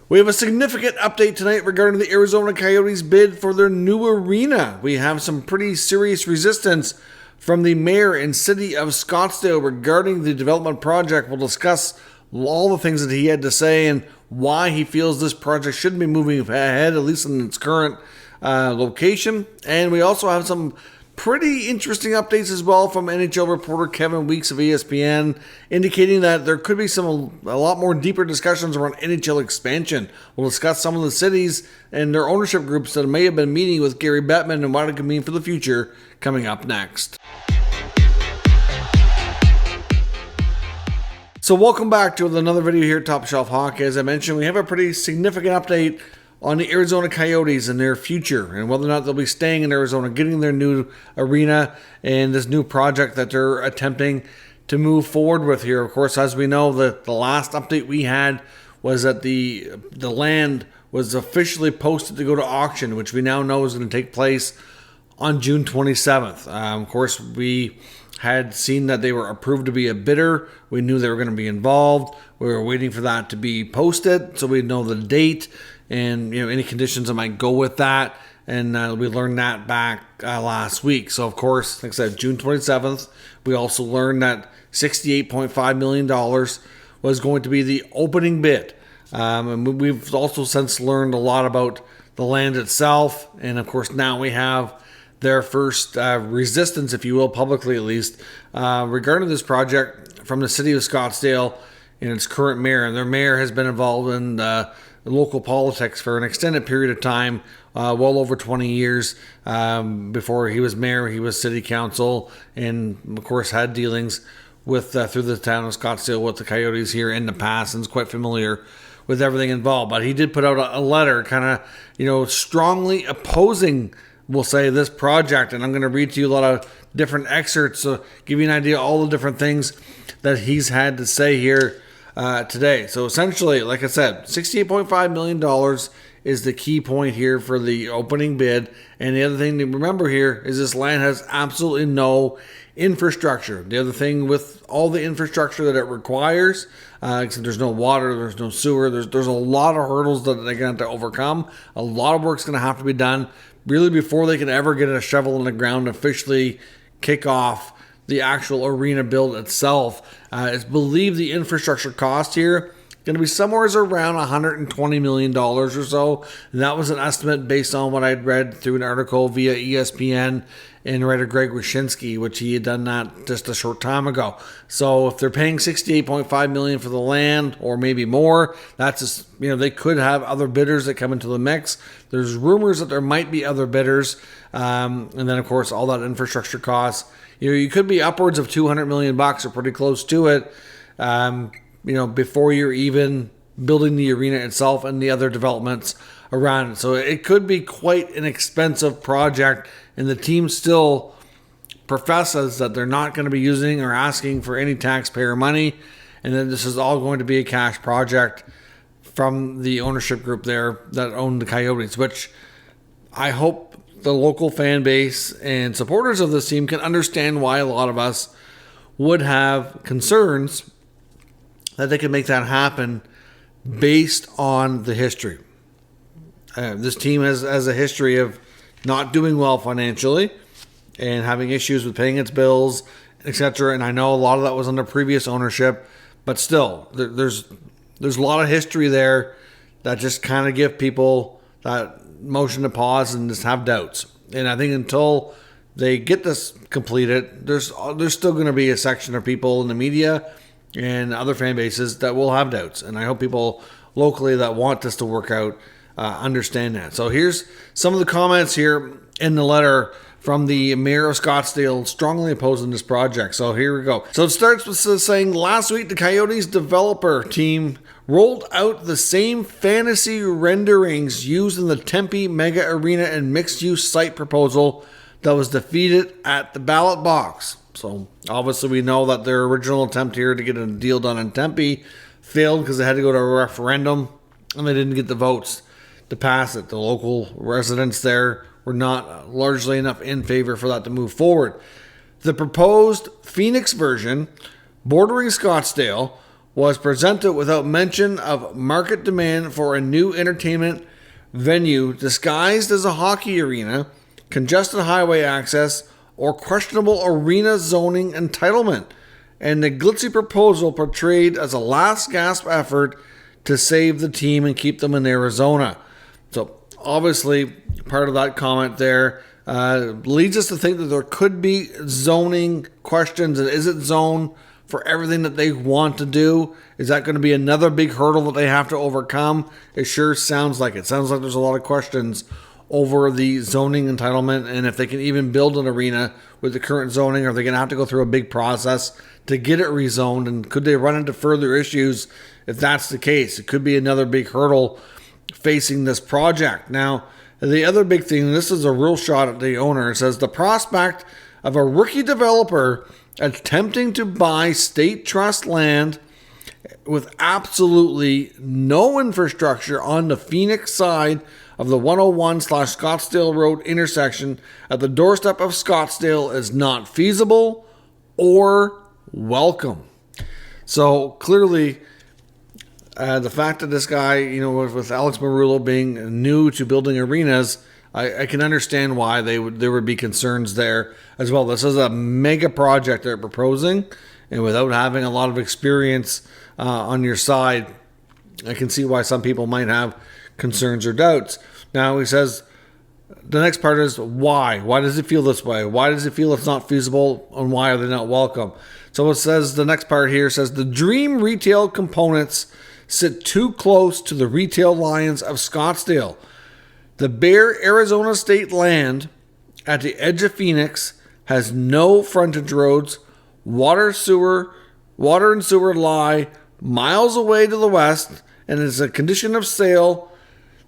We have a significant update tonight regarding the Arizona Coyotes bid for their new arena. We have some pretty serious resistance from the mayor and city of Scottsdale regarding the development project. We'll discuss all the things that he had to say and why he feels this project shouldn't be moving ahead, at least in its current location. And we also have some pretty interesting updates as well from NHL reporter Kevin Weeks of ESPN, indicating that there could be a lot more deeper discussions around NHL expansion. We'll discuss some of the cities and their ownership groups that may have been meeting with Gary Bettman and what it could mean for the future coming up next. So welcome back to another video here at Top Shelf Hockey. As I mentioned, we have a pretty significant update on the Arizona Coyotes and their future and whether or not they'll be staying in Arizona, getting their new arena and this new project that they're attempting to move forward with here. Of course, as we know, the last update we had was that the land was officially posted to go to auction, which we now know is going to take place on June 27th. Of course, we had seen that they were approved to be a bidder. We knew they were going to be involved. We were waiting for that to be posted so we know the date and any conditions that might go with that. And we learned that back last week. So, of course, like I said, June 27th, we also learned that $68.5 million was going to be the opening bid. And we've also since learned a lot about the land itself. And, of course, now we have their first resistance, if you will, publicly at least, regarding this project from the city of Scottsdale and its current mayor. And their mayor has been involved in local politics for an extended period of time, well over 20 years. Before he was mayor, he was city council, and of course had dealings with through the town of Scottsdale with the Coyotes here in the past, and is quite familiar with everything involved. But he did put out a letter, kind of strongly opposing, we'll say, this project. And I'm going to read to you a lot of different excerpts to give you an idea of all the different things that he's had to say here today. So essentially, like I said, $68.5 million is the key point here for the opening bid. And the other thing to remember here is this land has absolutely no infrastructure. The other thing with all the infrastructure that it requires, there's no water, there's no sewer, there's a lot of hurdles that they're going to have to overcome. A lot of work's going to have to be done really before they can ever get a shovel in the ground and officially kick off the actual arena build itself. It's believed the infrastructure cost here going to be somewhere around $120 million or so. And that was an estimate based on what I'd read through an article via ESPN and writer Greg Wyshynski, which he had done that just a short time ago. So if they're paying $68.5 million for the land, or maybe more, that's just, they could have other bidders that come into the mix. There's rumors that there might be other bidders, and then of course all that infrastructure costs. You could be upwards of $200 million or pretty close to it. Before you're even building the arena itself and the other developments around it. So it could be quite an expensive project, and the team still professes that they're not going to be using or asking for any taxpayer money, and then this is all going to be a cash project from the ownership group there that own the Coyotes, which I hope the local fan base and supporters of this team can understand why a lot of us would have concerns that they can make that happen based on the history. This team has a history of not doing well financially and having issues with paying its bills, etc. And I know a lot of that was under previous ownership, but still, there's a lot of history there that just kind of give people that motion to pause and just have doubts. And I think until they get this completed, there's still going to be a section of people in the media and other fan bases that will have doubts. And I hope people locally that want this to work out understand that. So here's some of the comments here in the letter from the mayor of Scottsdale strongly opposing this project. So here we go. So it starts with saying, last week the Coyotes developer team rolled out the same fantasy renderings used in the Tempe Mega Arena and mixed-use site proposal that was defeated at the ballot box. So obviously we know that their original attempt here to get a deal done in Tempe failed because they had to go to a referendum and they didn't get the votes to pass it. The local residents there were not largely enough in favor for that to move forward. The proposed Phoenix version, bordering Scottsdale, was presented without mention of market demand for a new entertainment venue disguised as a hockey arena, congested highway access, or questionable arena zoning entitlement, and the glitzy proposal portrayed as a last gasp effort to save the team and keep them in Arizona. So obviously part of that comment there leads us to think that there could be zoning questions. Is it zoned for everything that they want to do? Is that going to be another big hurdle that they have to overcome? It sure sounds like it. Sounds like there's a lot of questions over the zoning entitlement, and if they can even build an arena with the current zoning, or are they going to have to go through a big process to get it rezoned, and could they run into further issues if that's the case? It could be another big hurdle facing this project. Now, the other big thing, this is a real shot at the owner, it says the prospect of a rookie developer attempting to buy state trust land with absolutely no infrastructure on the Phoenix side of the 101/Scottsdale Road intersection at the doorstep of Scottsdale is not feasible or welcome. So clearly, the fact that this guy, with Alex Muriel being new to building arenas, I can understand why there would be concerns there as well. This is a mega project they're proposing, and without having a lot of experience on your side, I can see why some people might have concerns or doubts. Now he says the next part is why. Why does it feel this way? Why does it feel it's not feasible, and why are they not welcome? So it says, the next part here says the dream retail components sit too close to the retail lines of Scottsdale. The bare Arizona state land at the edge of Phoenix has no frontage roads. Water and sewer lie miles away to the west, and as a condition of sale,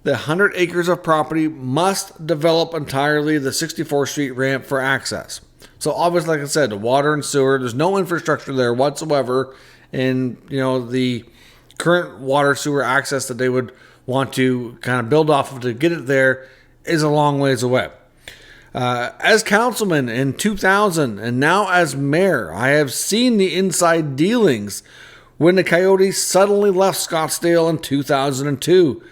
the 100 acres of property must develop entirely the 64th Street ramp for access. So obviously, like I said, the water and sewer, there's no infrastructure there whatsoever, and the current water sewer access that they would want to kind of build off of to get it there is a long ways away. As councilman in 2000 and now as mayor, I have seen the inside dealings when the Coyotes suddenly left Scottsdale in 2002.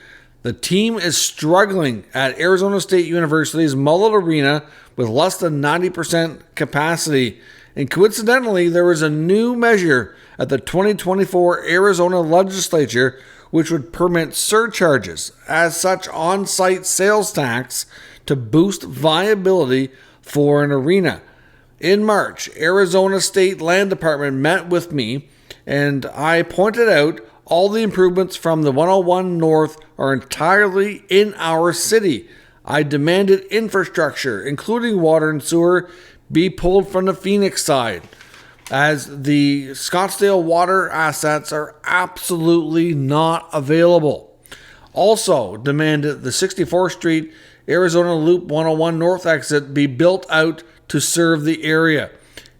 The team is struggling at Arizona State University's Mullet Arena with less than 90% capacity. And coincidentally, there was a new measure at the 2024 Arizona legislature which would permit surcharges as such on-site sales tax to boost viability for an arena. In March, Arizona State Land Department met with me, and I pointed out all the improvements from the 101 North are entirely in our city. I demanded infrastructure, including water and sewer, be pulled from the Phoenix side, as the Scottsdale water assets are absolutely not available. Also demanded the 64th Street Arizona Loop 101 North exit be built out to serve the area.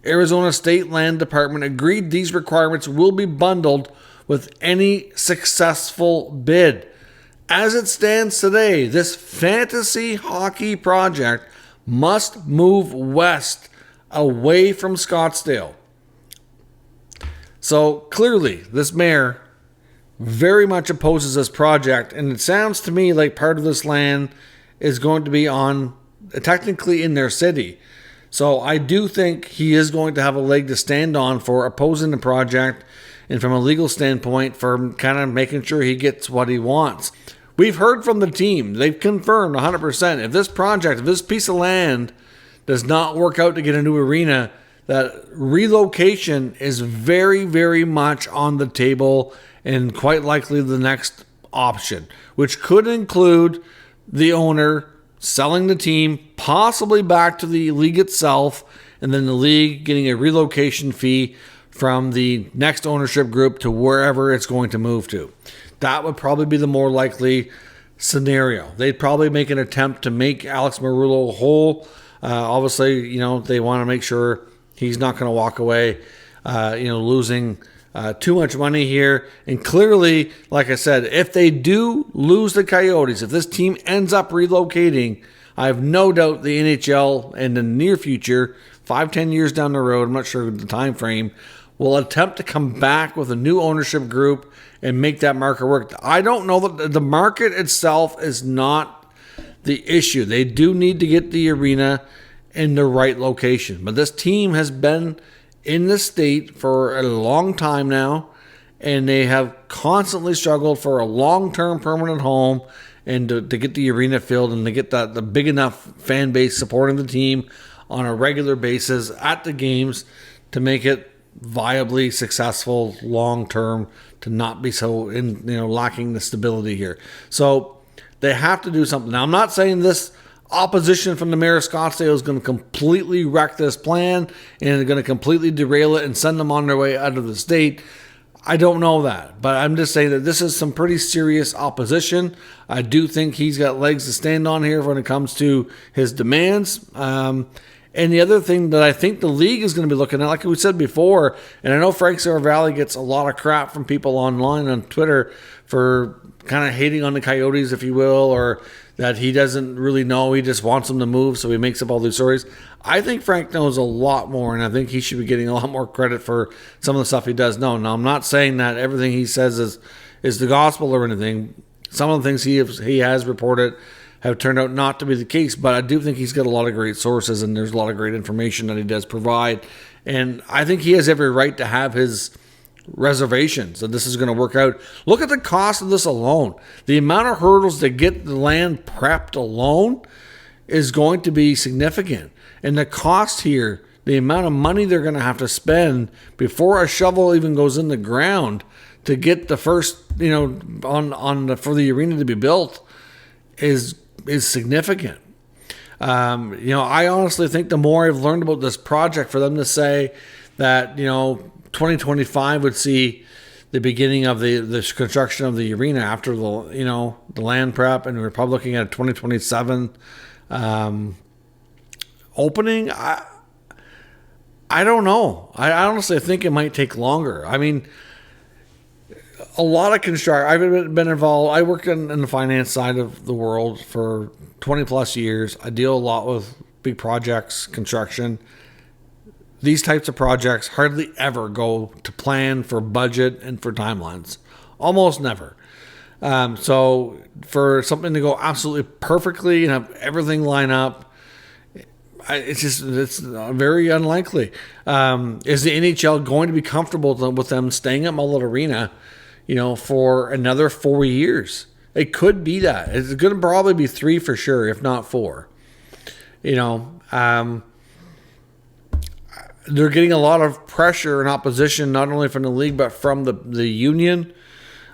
Arizona State Land Department agreed these requirements will be bundled with any successful bid. As it stands today, this fantasy hockey project must move west away from Scottsdale. So clearly, this mayor very much opposes this project, and it sounds to me like part of this land is going to be technically in their city. So I do think he is going to have a leg to stand on for opposing the project, and from a legal standpoint for kind of making sure he gets what he wants. We've heard from the team. They've confirmed 100%. If this piece of land does not work out to get a new arena, that relocation is very, very much on the table and quite likely the next option, which could include the owner selling the team, possibly back to the league itself, and then the league getting a relocation fee from the next ownership group to wherever it's going to move to. That would probably be the more likely scenario. They'd probably make an attempt to make Alex Muriel whole. Obviously, they want to make sure he's not going to walk away, losing too much money here. And clearly, like I said, if they do lose the Coyotes, if this team ends up relocating, I have no doubt the NHL in the near future, 5-10 years down the road, I'm not sure the time frame, will attempt to come back with a new ownership group and make that market work. I don't know that the market itself is not the issue. They do need to get the arena in the right location. But this team has been in the state for a long time now, and they have constantly struggled for a long-term permanent home and to get the arena filled and to get the big enough fan base supporting the team on a regular basis at the games to make it viably successful long-term, to not be so lacking the stability here. So they have to do something. Now, I'm not saying this opposition from the mayor of Scottsdale is going to completely wreck this plan and going to completely derail it and send them on their way out of the state. I don't know that, but I'm just saying that this is some pretty serious opposition. I do think he's got legs to stand on here when it comes to his demands. And the other thing that I think the league is going to be looking at, like we said before, and I know Frank Saravalli gets a lot of crap from people online on Twitter for kind of hating on the Coyotes, if you will, or that he doesn't really know. He just wants them to move, so he makes up all these stories. I think Frank knows a lot more, and I think he should be getting a lot more credit for some of the stuff he does know. Now, I'm not saying that everything he says is the gospel or anything. Some of the things he has reported have turned out not to be the case, but I do think he's got a lot of great sources, and there's a lot of great information that he does provide. And I think he has every right to have his reservations that this is going to work out. Look at the cost of this alone. The amount of hurdles to get the land prepped alone is going to be significant. And the cost here, the amount of money they're going to have to spend before a shovel even goes in the ground to get the first, for the arena to be built is significant. I honestly think the more I've learned about this project, for them to say that, 2025 would see the beginning of the construction of the arena after the land prep, and we're probably looking at a 2027 opening. I don't know. I honestly think it might take longer. I mean, a lot of construction. I've been involved. I worked in the finance side of the world for 20 plus years. I deal a lot with big projects, construction. These types of projects hardly ever go to plan for budget and for timelines. Almost never. So for something to go absolutely perfectly and have everything line up, it's very unlikely. Is the NHL going to be comfortable with them staying at Mullet Arena, for another 4 years? It could be that. It's going to probably be 3 for sure, if not 4. They're getting a lot of pressure and opposition, not only from the league, but from the union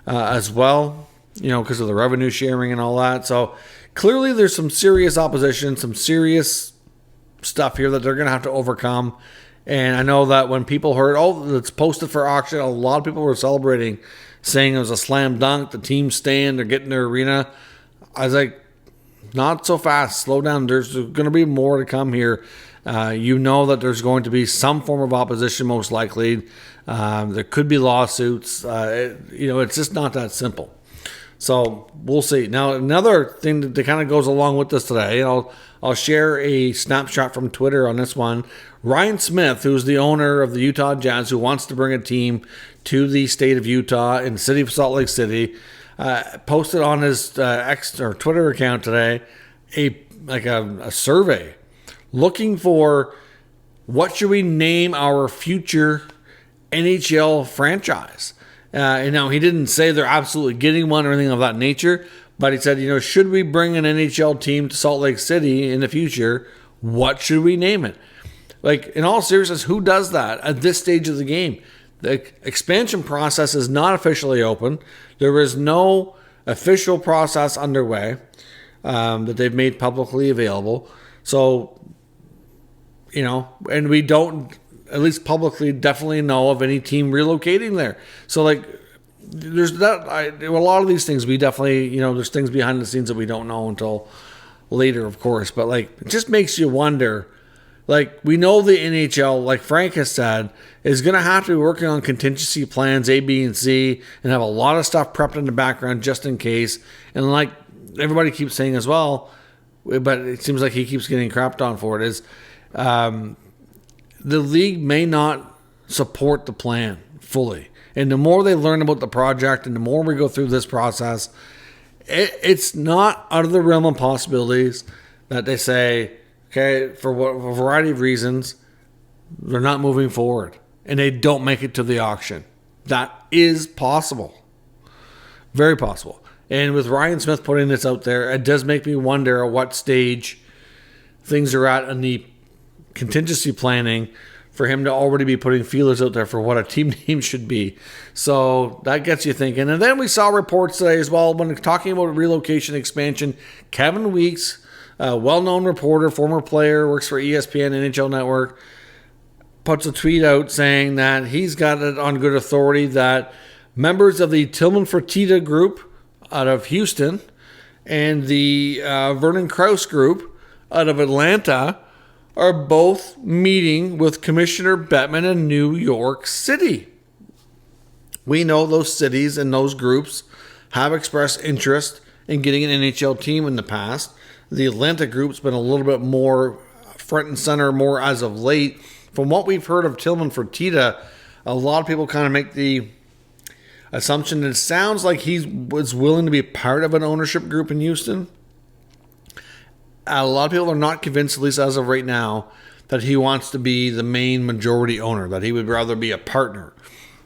as well, because of the revenue sharing and all that. So clearly there's some serious opposition, some serious stuff here that they're going to have to overcome. And I know that when people heard, it's posted for auction, a lot of people were celebrating, saying it was a slam dunk, the team's staying, they're getting their arena. I was like, not so fast, slow down. There's going to be more to come here. That there's going to be some form of opposition, most likely. There could be lawsuits. It's just not that simple. So we'll see. Now, another thing that kind of goes along with this today, I'll share a snapshot from Twitter on this one. Ryan Smith, who's the owner of the Utah Jazz, who wants to bring a team to the state of Utah in the city of Salt Lake City, posted on his X or Twitter account today a survey looking for what should we name our future NHL franchise. And now he didn't say they're absolutely getting one or anything of that nature, but he said, should we bring an NHL team to Salt Lake City in the future? What should we name it? Like, in all seriousness, who does that at this stage of the game? The expansion process is not officially open. There is no official process underway that they've made publicly available. So, and we don't, at least publicly, definitely know of any team relocating there. So, there's that. A lot of these things we definitely, there's things behind the scenes that we don't know until later, of course. But, it just makes you wonder. We know the NHL, like Frank has said, is going to have to be working on contingency plans A, B, and C, and have a lot of stuff prepped in the background just in case. And like everybody keeps saying as well, but it seems like he keeps getting crapped on for it, is the league may not support the plan fully. And the more they learn about the project and the more we go through this process, it's not out of the realm of possibilities that they say, okay, for a variety of reasons, they're not moving forward and they don't make it to the auction. That is possible. Very possible. And with Ryan Smith putting this out there, it does make me wonder at what stage things are at in the contingency planning for him to already be putting feelers out there for what a team name should be. So that gets you thinking. And then we saw reports today as well when talking about relocation expansion. Kevin Weeks, a well-known reporter, former player, works for ESPN, NHL Network, puts a tweet out saying that he's got it on good authority that members of the Tillman Fertitta group out of Houston and the Vernon Krause group out of Atlanta are both meeting with Commissioner Bettman in New York City. We know those cities and those groups have expressed interest in getting an NHL team in the past. The Atlanta group's been a little bit more front and center, more as of late. From what we've heard of Tillman Fertitta, a lot of people kind of make the assumption that it sounds like he was willing to be part of an ownership group in Houston. A lot of people are not convinced, at least as of right now, that he wants to be the main majority owner, that he would rather be a partner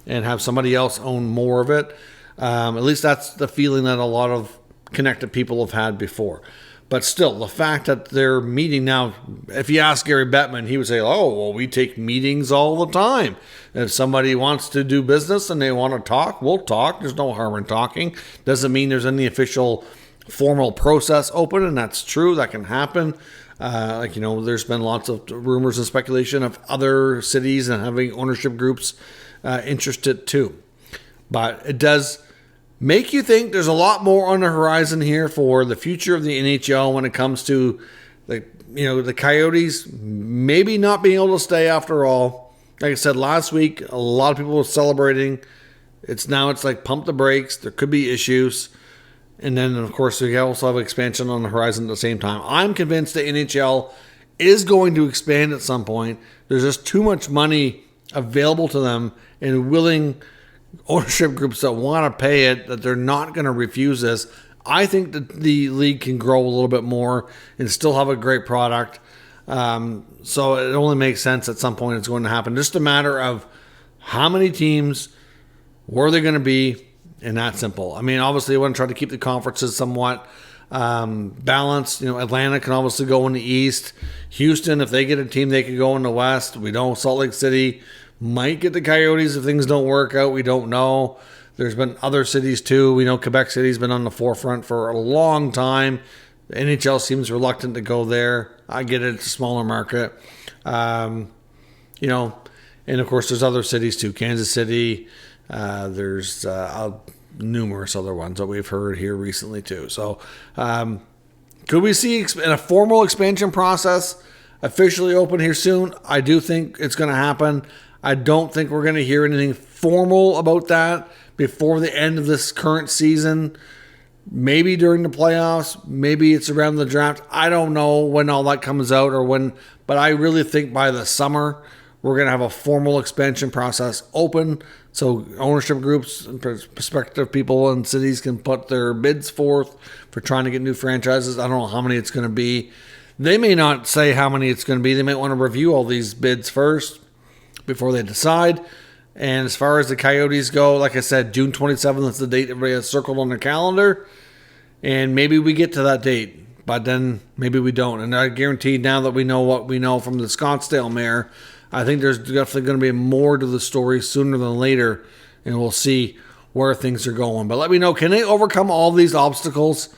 and have somebody else own more of it. At least that's the feeling that a lot of connected people have had before. But still, the fact that they're meeting now, if you ask Gary Bettman, he would say, oh, well, we take meetings all the time. If somebody wants to do business and they want to talk, we'll talk. There's no harm in talking. Doesn't mean there's any official formal process open, and that's true. That can happen. There's been lots of rumors and speculation of other cities and having ownership groups interested too. But it does make you think there's a lot more on the horizon here for the future of the NHL when it comes to the Coyotes maybe not being able to stay after all. Like I said last week, a lot of people were celebrating. It's like pump the brakes. There could be issues. And then, of course, we also have expansion on the horizon at the same time. I'm convinced the NHL is going to expand at some point. There's just too much money available to them and willing ownership groups that want to pay it, that they're not going to refuse this. I think that the league can grow a little bit more and still have a great product. So it only makes sense at some point it's going to happen. Just a matter of how many teams, where they're going to be, and that simple. I mean, obviously, you want to try to keep the conferences somewhat balanced. Atlanta can obviously go in the East. Houston, if they get a team, they could go in the West. We know Salt Lake City might get the Coyotes if things don't work out. We don't know. There's been other cities too. We know Quebec City's been on the forefront for a long time. The NHL seems reluctant to go there. I get it. It's a smaller market. And of course, there's other cities too. Kansas City. There's numerous other ones that we've heard here recently too. So could we see in a formal expansion process officially open here soon? I do think it's going to happen. I don't think we're going to hear anything formal about that before the end of this current season. Maybe during the playoffs. Maybe it's around the draft. I don't know when all that comes out or when, but I really think by the summer we're going to have a formal expansion process open so ownership groups and prospective people and cities can put their bids forth for trying to get new franchises. I don't know how many it's going to be. They may not say how many it's going to be. They might want to review all these bids first before they decide. And as far as the Coyotes go, like I said, June 27th is the date everybody has circled on their calendar. And maybe we get to that date, but then maybe we don't. And I guarantee now that we know what we know from the Scottsdale mayor, I think there's definitely going to be more to the story sooner than later, and we'll see where things are going. But let me know, can they overcome all these obstacles?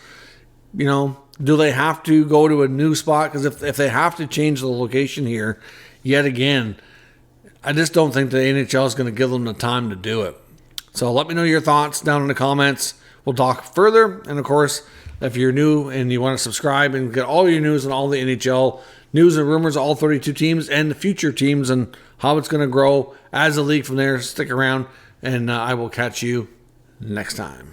Do they have to go to a new spot? Because if they have to change the location here, yet again, I just don't think the NHL is going to give them the time to do it. So let me know your thoughts down in the comments. We'll talk further. And of course, if you're new and you want to subscribe and get all your news on all the NHL news and rumors, all 32 teams and the future teams and how it's going to grow as a league from there, stick around and I will catch you next time.